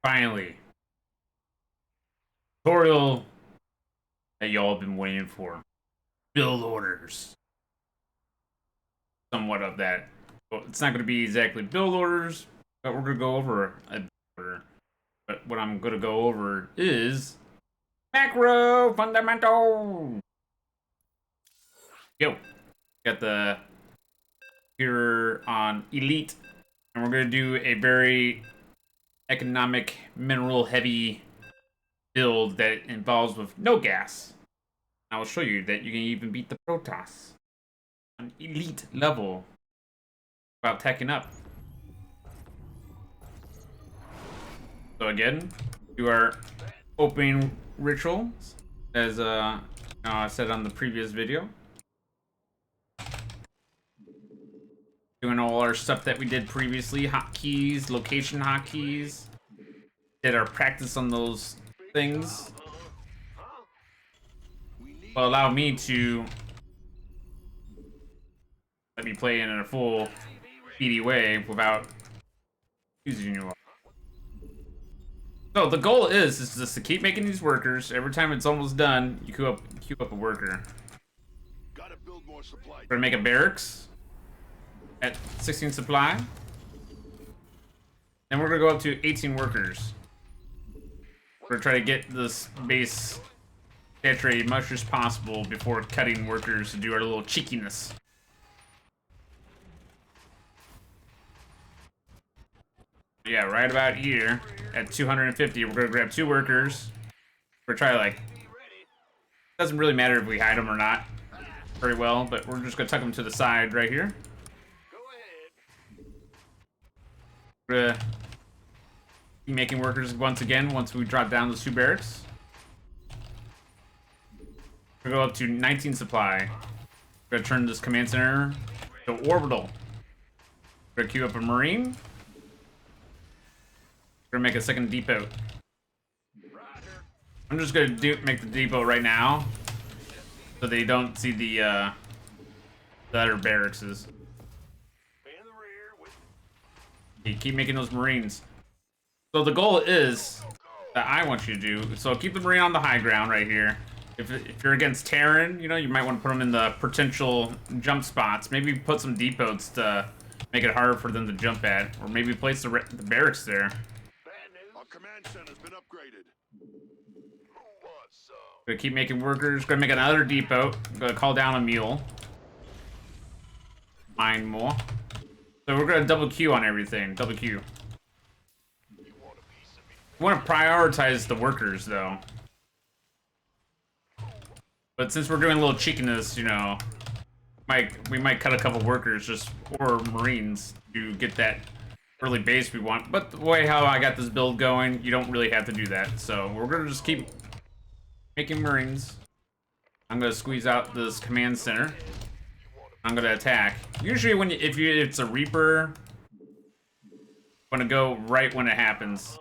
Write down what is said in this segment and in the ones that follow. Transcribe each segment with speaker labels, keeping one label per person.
Speaker 1: Finally. Tutorial that y'all been waiting for. Build orders. Somewhat of that. Well, it's not going to be exactly build orders, but we're going to go over a build order. But what I'm going to go over is macro fundamental. Yo. Got the here on elite, and we're going to do a very economic, mineral heavy build that involves with no gas. I will show you that you can even beat the Protoss on elite level without teching up. So again, do our opening rituals as I said on the previous video. Doing all our stuff that we did previously, hotkeys, location hotkeys. Did our practice on those things. Will allow me to let me play in a full speedy way without using you all. So the goal is just to keep making these workers. Every time it's almost done, you queue up a worker.
Speaker 2: Gotta build more supply.
Speaker 1: We're gonna make a barracks at 16 supply. Then we're gonna go up to 18 workers. We're gonna try to get this base saturated much as possible before cutting workers to do our little cheekiness. Yeah, right about here at 250, we're gonna grab 2 workers. We're gonna try like, doesn't really matter if we hide them or not very well, but we're just gonna tuck them to the side right here. We're gonna keep making workers once again once we drop down those 2 barracks. We're gonna go up to 19 supply. We're gonna turn this command center to orbital. We're gonna queue up a marine. We're gonna make a second depot. I'm just gonna make the depot right now, so they don't see the other barracks. Okay, keep making those marines. So the goal is that I want you to do. So keep the marine on the high ground right here. If you're against Terran, you know, you might want to put them in the potential jump spots. Maybe put some depots to make it harder for them to jump at, or maybe place the barracks there.
Speaker 2: Our command center's been upgraded.
Speaker 1: Gonna keep making workers. Gonna make another depot. Gonna call down a mule. Mine more. So we're gonna double Q on everything. Double Q. We want to prioritize the workers though. But since we're doing a little cheekiness, you know, we might cut a couple workers or marines to get that early base we want. But the way how I got this build going, you don't really have to do that. So we're gonna just keep making marines. I'm gonna squeeze out this command center. I'm gonna attack. Usually if it's a Reaper, I'm gonna go right when it happens.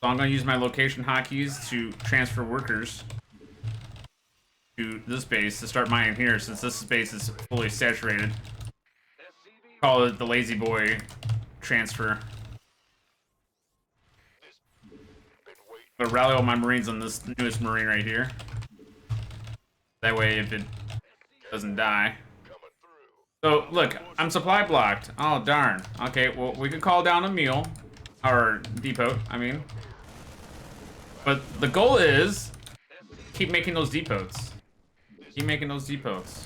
Speaker 1: So I'm gonna use my location hotkeys to transfer workers to this base to start mining here, since this base is fully saturated. Call it the lazy boy transfer. I'm gonna rally all my marines on this newest marine right here. That way, if it doesn't die. So look, I'm supply blocked. Oh darn. Okay, well we could call down a mule, or depot. I mean, but the goal is keep making those depots. Keep making those depots.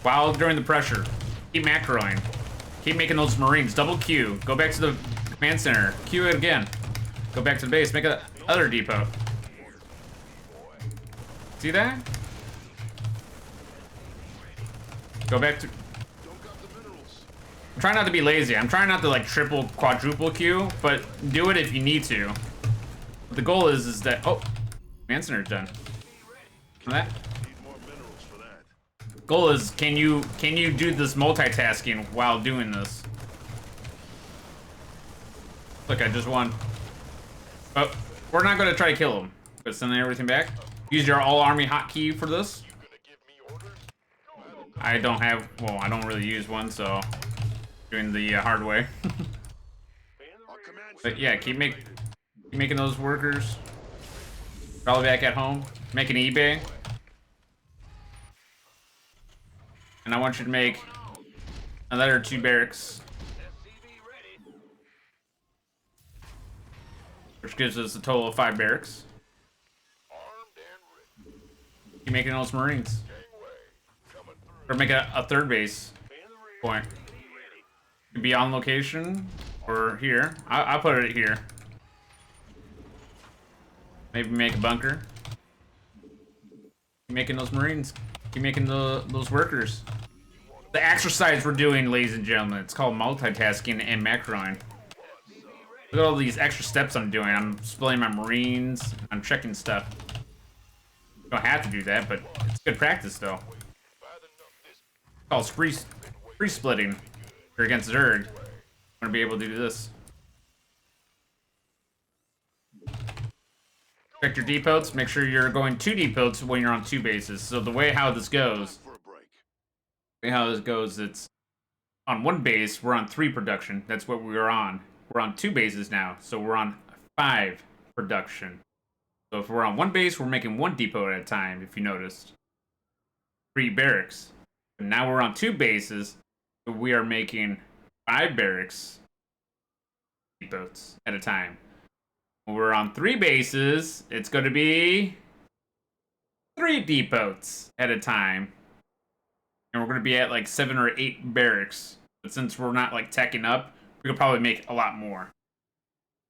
Speaker 1: While during the pressure, keep macroing. Keep making those marines. Double Q. Go back to the command center. Q it again. Go back to the base. Make another depot. See that? Go back to... I'm trying not to be lazy. I'm trying not to like triple, quadruple Q, but do it if you need to. But the goal is that... Oh! Command center's done. That? Goal is, can you do this multitasking while doing this? Look, I just won. But we're not gonna try to kill him. But send everything back. Use your all army hotkey for this. I don't have, well, I don't really use one, so doing the hard way. But yeah, keep making those workers. Probably back at home, making eBay. And I want you to make another 2 barracks. Which gives us a total of 5 barracks. Keep making those Marines. Or make a 3rd base point. Could be on location or here. I'll put it here. Maybe make a bunker. Keep making those Marines. Keep making those workers. The exercise we're doing, ladies and gentlemen, it's called multitasking and macroing. Look at all these extra steps I'm doing. I'm splitting my Marines. I'm checking stuff. You don't have to do that, but it's good practice, though. It's called spree splitting. If you're against Zerg, I'm gonna be able to do this. Check your depots. Make sure you're going 2 depots when you're on 2 bases. So the way how this goes, it's on 1 base, we're on 3 production. That's what we were on. We're on 2 bases now, so we're on 5 production. So if we're on 1 base, we're making 1 depot at a time, if you noticed. 3 barracks. And now we're on 2 bases, so we are making 5 barracks depots at a time. When we're on 3 bases, it's going to be 3 depots at a time. And we're going to be at like 7 or 8 barracks. But since we're not like teching up, we could probably make a lot more.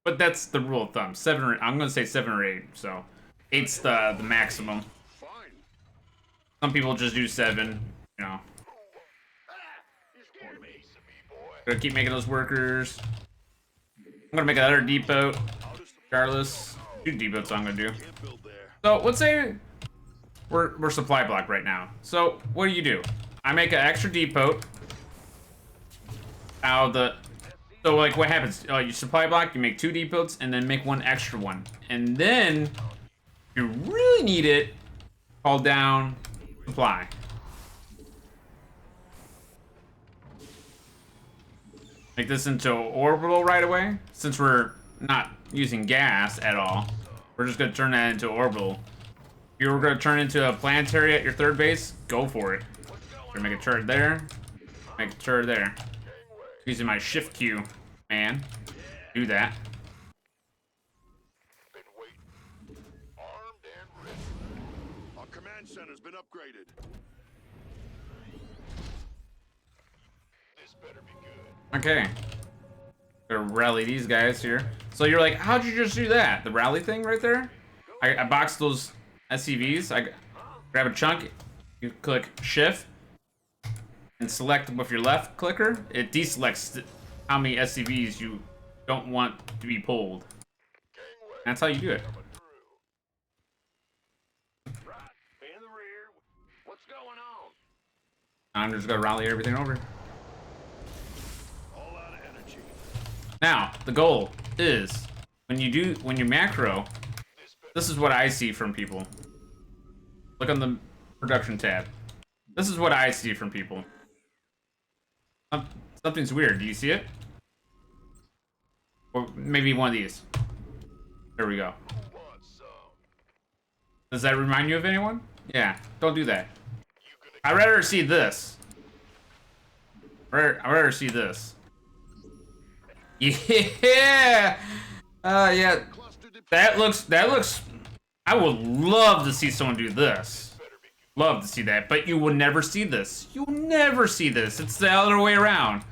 Speaker 1: But that's the rule of thumb. I'm going to say 7 or 8. So 8's the maximum. Some people just do 7, you know. Gonna keep making those workers. I'm gonna make another depot. Regardless. 2 depots I'm gonna do. So let's say we're supply block right now. So what do? I make an extra depot out of the. So like what happens? You supply block, you make 2 depots, and then make 1 extra one. And then if you really need it, call down supply. Make this into orbital right away. Since we're not using gas at all, we're just gonna turn that into orbital. If you were gonna turn into a planetary at your 3rd base, go for it. We're gonna make a turret there, make a turret there. Using my shift Q, man. Do that.
Speaker 2: Our command center's been upgraded. This better be good.
Speaker 1: Okay. Gonna rally these guys here. So you're like, how'd you just do that? The rally thing right there? I boxed those SCVs. I grab a chunk. You click shift and select with your left clicker. It deselects how many SCVs you don't want to be pulled. That's how you do it. I'm just gonna rally everything over. Now, the goal is when you macro, this is what I see from people. Look on the production tab. This is what I see from people. Something's weird. Do you see it? Or maybe one of these. There we go. Does that remind you of anyone? Yeah, don't do that. I'd rather see this. I'd rather see this. Yeah! Yeah. That looks... I would love to see someone do this. Love to see that, but you will never see this. You'll never see this. It's the other way around.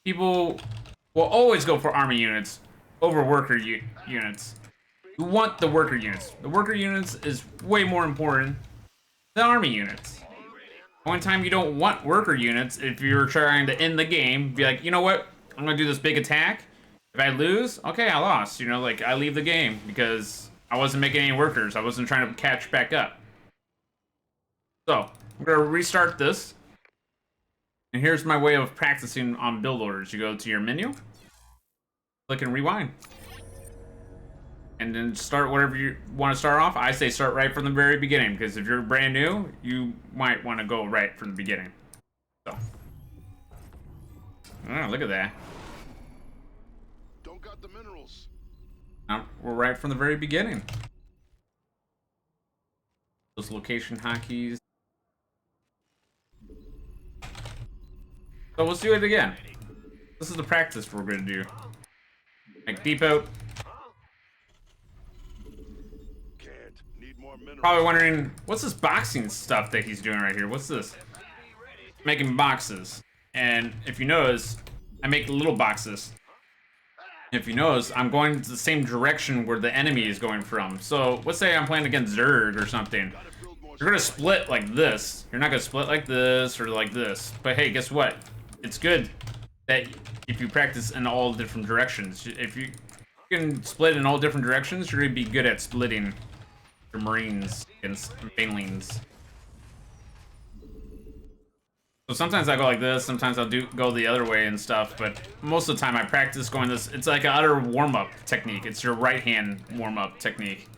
Speaker 1: People will always go for army units over worker units. You want the worker units. The worker units is way more important than army units. One time you don't want worker units if you're trying to end the game, be like, you know what? I'm gonna do this big attack. If I lose, okay, I lost. You know, like, I leave the game because I wasn't making any workers. I wasn't trying to catch back up. So, I'm gonna restart this. And here's my way of practicing on build orders. You go to your menu, click and rewind. And then start whatever you want to start off. I say start right from the very beginning, because if you're brand new, you might want to go right from the beginning. So. Oh, look at that.
Speaker 2: got the minerals?
Speaker 1: We're right from the very beginning. Those location hotkeys. So let's do it again. This is the practice we're gonna do. Like depot.
Speaker 2: Can't. Need more minerals.
Speaker 1: Probably wondering, what's this boxing stuff that he's doing right here? What's this? Making boxes. And if you notice, I make little boxes. If you notice, I'm going to the same direction where the enemy is going from. So let's say I'm playing against Zerg or something. You're gonna split like this. You're not gonna split like this or like this. But hey, guess what? It's good that if you practice in all different directions. If you can split in all different directions, you're gonna be good at splitting your Marines against Banelings. So sometimes I go like this, sometimes I'll go the other way and stuff, but most of the time I practice going this. It's like an utter warm-up technique. It's your right hand warm-up technique.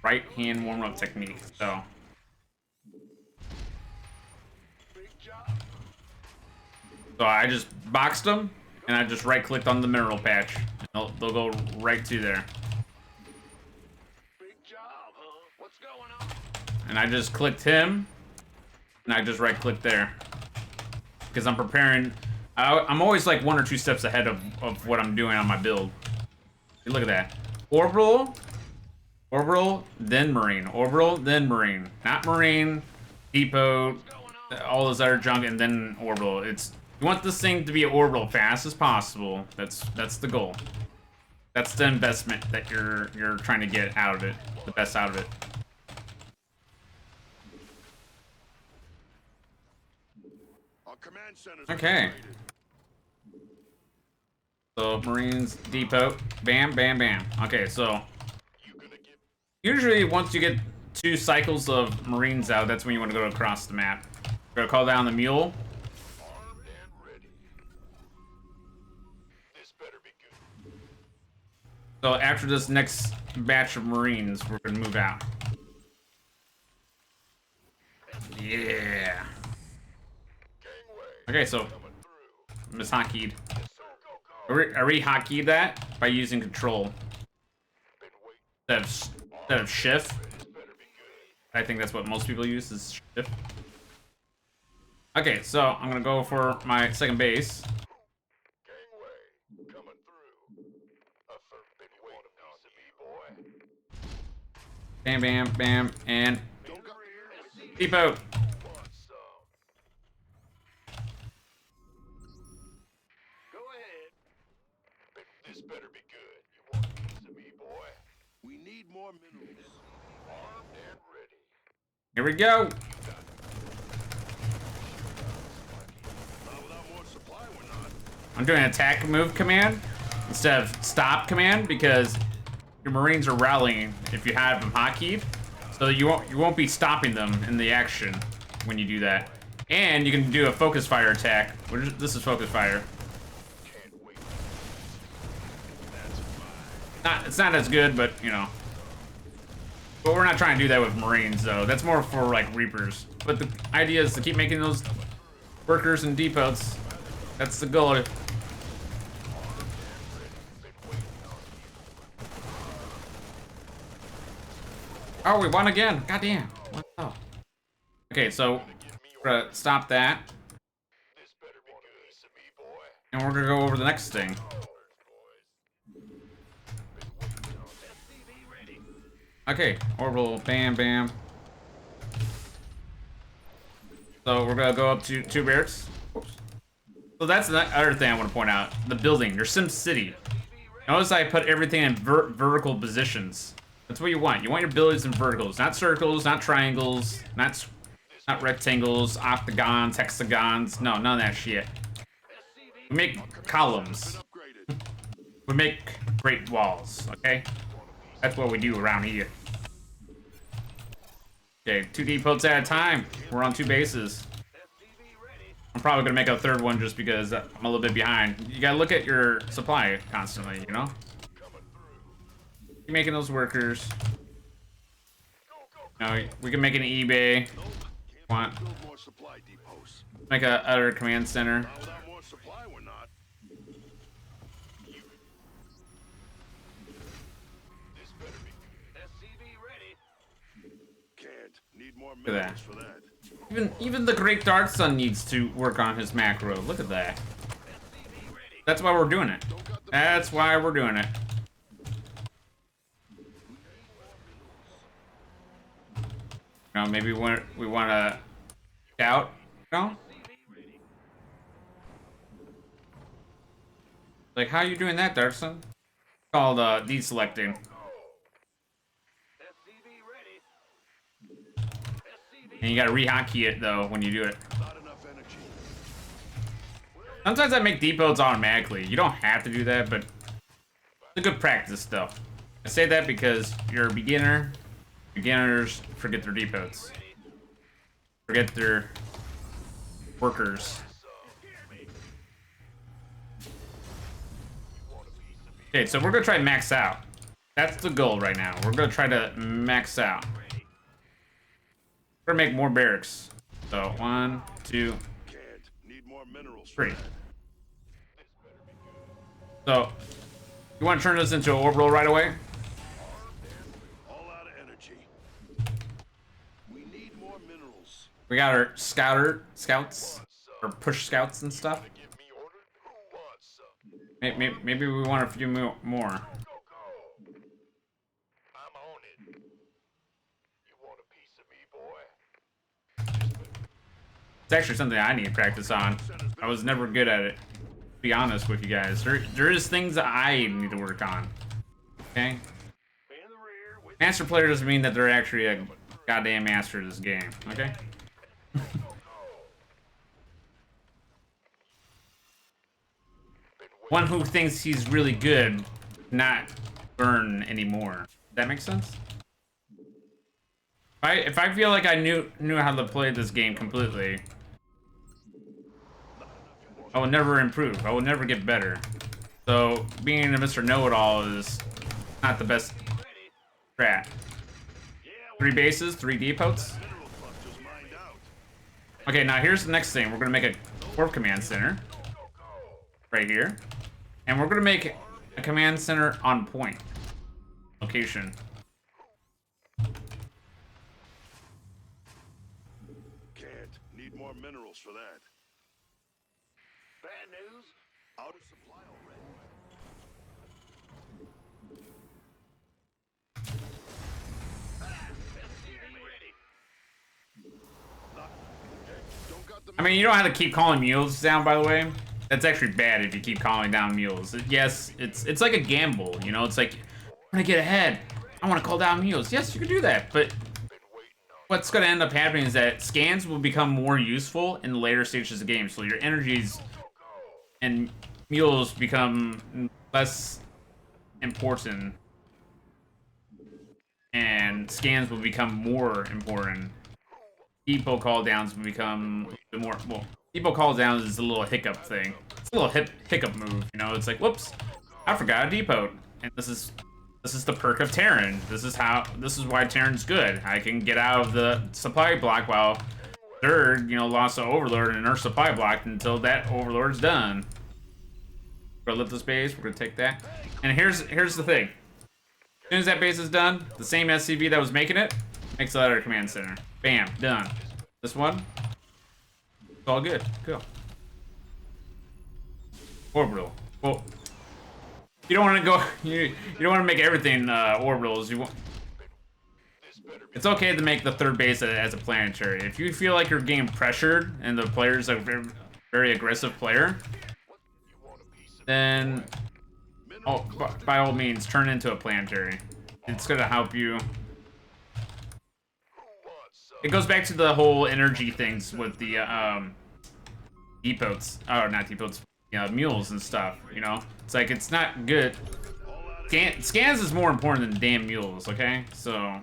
Speaker 1: Right hand warm-up technique, so. So I just boxed them, and I just right-clicked on the mineral patch. They'll go right to there.
Speaker 2: Big job, huh? What's going on?
Speaker 1: And I just clicked him, and I just right-clicked there. Because I'm preparing. I'm always like 1 or 2 steps ahead of what I'm doing on my build. Look at that. Orbital, then Marine. Orbital, then Marine. Not Marine, Depot, all this other junk, and then Orbital. You want this thing to be orbital fast as possible. That's the goal. That's the investment that you're trying to get out of it. The best out of it.
Speaker 2: Our command center's
Speaker 1: Okay. So Marines, Depot, bam, bam, bam. Okay, so usually once you get 2 cycles of Marines out, that's when you want to go across the map. We're gonna call down the mule.
Speaker 2: armed and ready. This better be good.
Speaker 1: So after this next batch of Marines, we're gonna move out. Yeah. Okay, so mishotkeyed. I re-hotkeyed that by using control instead of shift. I think that's what most people use is shift. Okay, so I'm gonna go for my second base. Bam, bam, bam, and depot.
Speaker 2: This better be good. You want a piece of me, boy? We need more minerals. Armed and ready.
Speaker 1: Here we go.
Speaker 2: Not without more supply, we're not.
Speaker 1: I'm doing attack move command instead of stop command because your Marines are rallying if you have them hotkeyed, so you won't be stopping them in the action when you do that. And you can do a focus fire attack. This is focus fire. It's not as good, but you know. But we're not trying to do that with Marines, though. That's more for like Reapers. But the idea is to keep making those workers and depots. That's the goal. Oh, we won again. Goddamn. What the hell? Okay, so we're gonna stop that. And we're gonna go over the next thing. Okay, orbital, bam, bam. So we're gonna go up to 2 barracks. Oops. So that's the other thing I want to point out. The building, your Sim City. Notice I put everything in vertical positions. That's what you want. You want your buildings in verticals, not circles, not triangles, not rectangles, octagons, hexagons. No, none of that shit. We make columns. We make great walls, okay? That's what we do around here. Okay, 2 depots at a time. We're on 2 bases. I'm probably gonna make a 3rd one just because I'm a little bit behind. You gotta look at your supply constantly, you know? Keep making those workers. Now we can make an eBay. Want? Make a other command center. Look at that. Even the Great Dark Sun needs to work on his macro. Look at that. That's why we're doing it. That's why we're doing it. You know, maybe we want to scout. No? Like, how are you doing that, Darkson? It's called deselecting. And you gotta rehotkey it though when you do it. Sometimes I make depots automatically. You don't have to do that, but it's a good practice though. I say that because you're a beginner. Beginners forget their depots. Forget their workers. Okay, so we're gonna try to max out. That's the goal right now. We're gonna try to max out. We're gonna make more barracks. So 1, 2, 3. So you want to turn this into an orbital right away?
Speaker 2: All out of energy. We need more minerals.
Speaker 1: We got our scouts, or push scouts and stuff. Maybe we want a few more.
Speaker 2: I'm on it. You want a piece of me, boy?
Speaker 1: It's actually something I need to practice on. I was never good at it. To be honest with you guys, there is things that I need to work on. Okay. Master player doesn't mean that they're actually a goddamn master of this game. Okay. One who thinks he's really good, not learn anymore. Does that make sense? If I feel like I knew how to play this game completely, I will never improve. I will never get better. So being a Mr. Know-It-All is not the best strat. 3 bases, 3 depots. Okay, now here's the next thing. We're gonna make a 4th command center right here, and we're gonna make a command center on point location.
Speaker 2: Can't. Need more minerals for that. Bad news? Out of supply already.
Speaker 1: I mean, you don't have to keep calling mules down, by the way. That's actually bad if you keep calling down mules. Yes, it's like a gamble, you know? It's like, I'm gonna get ahead. I want to call down mules. Yes, you can do that, but what's gonna end up happening is that scans will become more useful in the later stages of the game. So your energies and mules become less important, and scans will become more important. Depot call downs will become a bit more. Well, depot call downs is a little hiccup thing. It's a little hiccup move, you know. It's like, whoops, I forgot a depot, and this is the perk of Terran. This is why Terran's good. I can get out of the supply block while third, you know, lost an overlord in our supply block until that overlord's done. We're gonna lift this base. We're gonna take that, and here's the thing. As soon as that base is done, the same SCV that was making it makes the other command center. Bam, done. This one, it's all good. Cool. Orbital. Well, you don't want to go. You don't want to make everything orbitals. You want. It's okay to make the 3rd base as a planetary. If you feel like you're getting pressured and the player's a very, very aggressive player, then by all means turn into a planetary. It's gonna help you. It goes back to the whole energy things with the depots. Oh, not depots. You know, mules and stuff. You know, it's like it's not good. Scans is more important than damn mules. Okay, so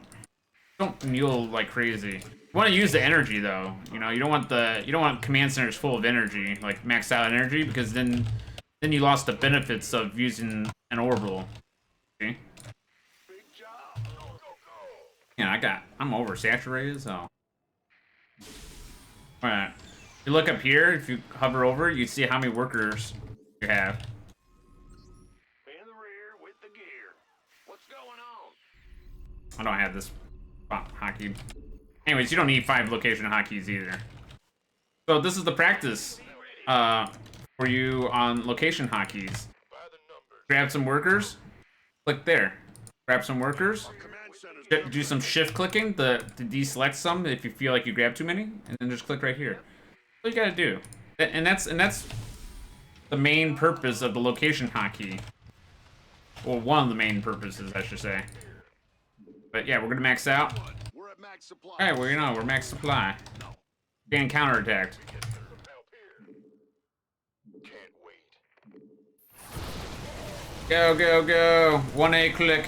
Speaker 1: don't mule like crazy. You want to use the energy though. You know, you don't want command centers full of energy, like maxed out energy, because then you lost the benefits of using an orbital. Okay. Yeah, I'm oversaturated, so. Alright. You look up here, if you hover over, you see how many workers you have.
Speaker 2: In the rear with the gear. What's going on?
Speaker 1: I don't have this hockey. Anyways, you don't need 5 location hotkeys either. So this is the practice for you on location hotkeys. Grab some workers, click there. Grab some workers, do some shift clicking to deselect some if you feel like you grab too many, and then just click right here. That's all you gotta do. And that's the main purpose of the location hotkey. Well, one of the main purposes, I should say. But yeah, we're gonna max out. Alright, well, you know, we're max supply. Getting counterattacked. Go, go, go. 1A click.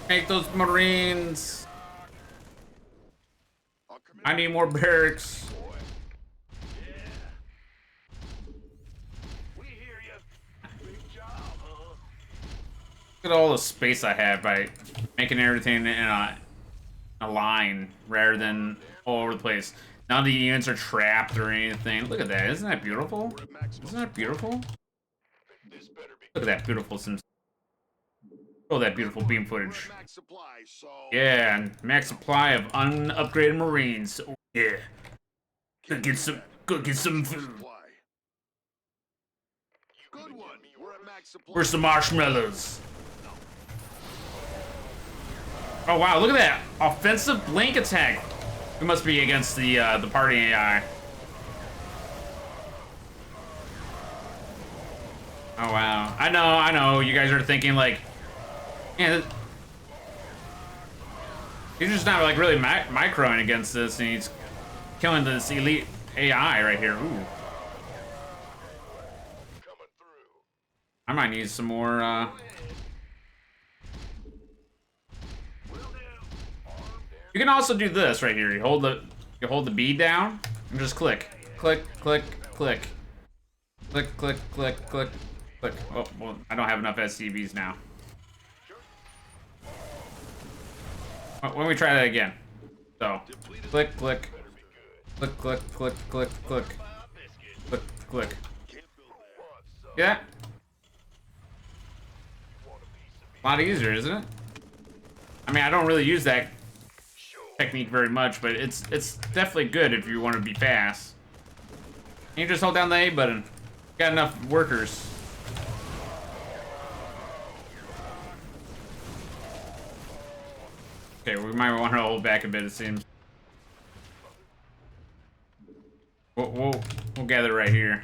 Speaker 1: Make those Marines. I need more barracks. Look at all the space I have by making everything in a line rather than all over the place. None of the units are trapped or anything. Look at that. Isn't that beautiful? Isn't that beautiful? Look at that beautiful Sims. Oh, that beautiful beam footage. Yeah, and max supply of unupgraded Marines. Oh, yeah. Go get some food. Where's the marshmallows? Oh wow, look at that offensive blink attack. We must be against the party AI. Oh wow, I know. You guys are thinking like, yeah, he's just not like really microing against this, and he's killing this elite AI right here. Ooh. I might need some more. You can also do this right here. You hold the B down and just click, click, click, click, click, click, click, click, click. Oh, well, I don't have enough SCVs now. Why don't we try that again? So, click, click, click, click, click, click, click, click, click. Yeah. A lot easier, isn't it? I mean, I don't really use that technique very much, but it's definitely good if you want to be fast. And you just hold down the A button. Got enough workers. Okay, we might want to hold back a bit, it seems. We'll gather right here.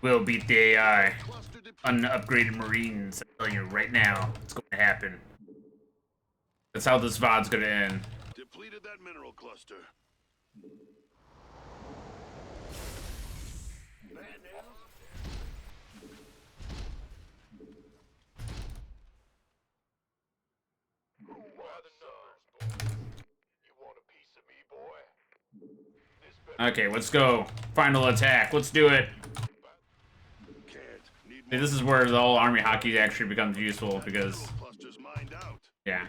Speaker 1: We'll beat the AI. Unupgraded Marines. I'm telling you right now, it's going to happen. That's how this VOD's gonna end.
Speaker 2: Depleted that mineral cluster.
Speaker 1: Okay, let's go. Final attack. Let's do it. See, this is where the whole army hotkey actually becomes useful because, yeah.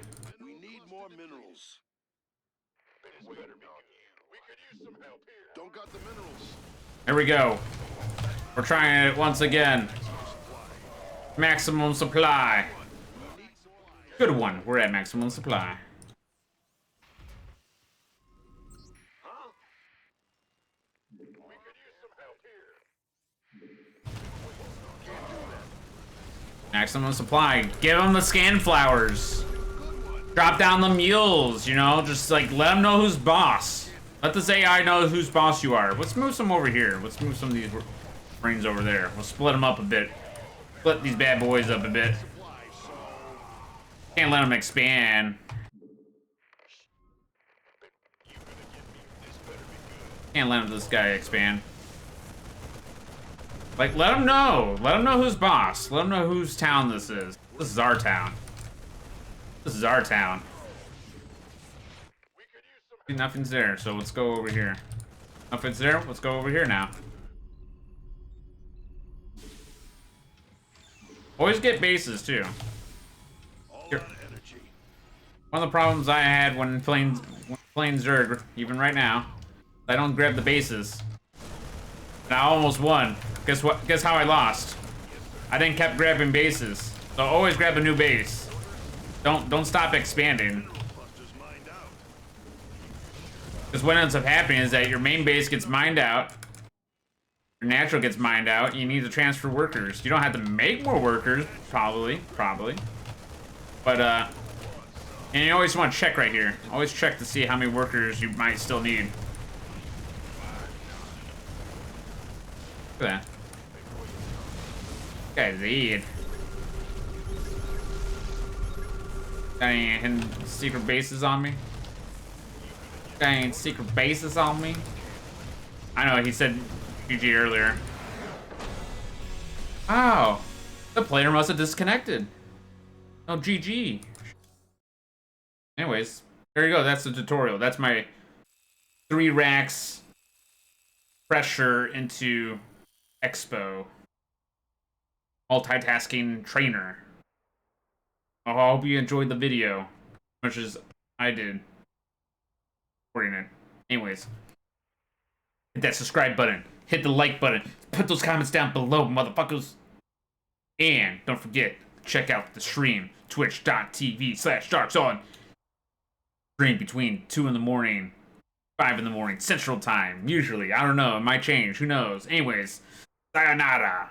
Speaker 1: There we go. We're trying it once again. Maximum supply. Good one. We're at maximum supply. Maximum supply. Give them the scan flowers. Drop down the mules, you know? Just like let them know who's boss. Let this AI know whose boss you are. Let's move some over here. Let's move some of these brains over there. We'll split them up a bit. Split these bad boys up a bit. Can't let them expand. Can't let this guy expand. Like, let them know. Let them know who's boss. Let them know whose town this is. This is our town. This is our town. Nothing's there, so let's go over here. Nothing's there, let's go over here now. Always get bases, too. Here. One of the problems I had when playing Zerg, even right now, I don't grab the bases. And I almost won. Guess what? Guess how I lost? I didn't keep grabbing bases. So always grab a new base. Don't stop expanding. Because what ends up happening is that your main base gets mined out, your natural gets mined out, you need to transfer workers. You don't have to make more workers, probably. But, and you always want to check right here. Always check to see how many workers you might still need. Look at that. This guy's dead. Got any hidden secret bases on me? Got any secret bases on me? I know, he said GG earlier. Oh, the player must have disconnected. Oh, GG. Anyways, there you go. That's the tutorial. That's my 3 racks pressure into Expo multitasking trainer. I hope you enjoyed the video as much as I did recording it. Anyways, hit that subscribe button, hit the like button, put those comments down below, motherfuckers. And don't forget, check out the stream, twitch.tv/darkson. Stream between 2 in the morning, 5 in the morning, Central Time, usually. I don't know, it might change, who knows. Anyways, sayonara.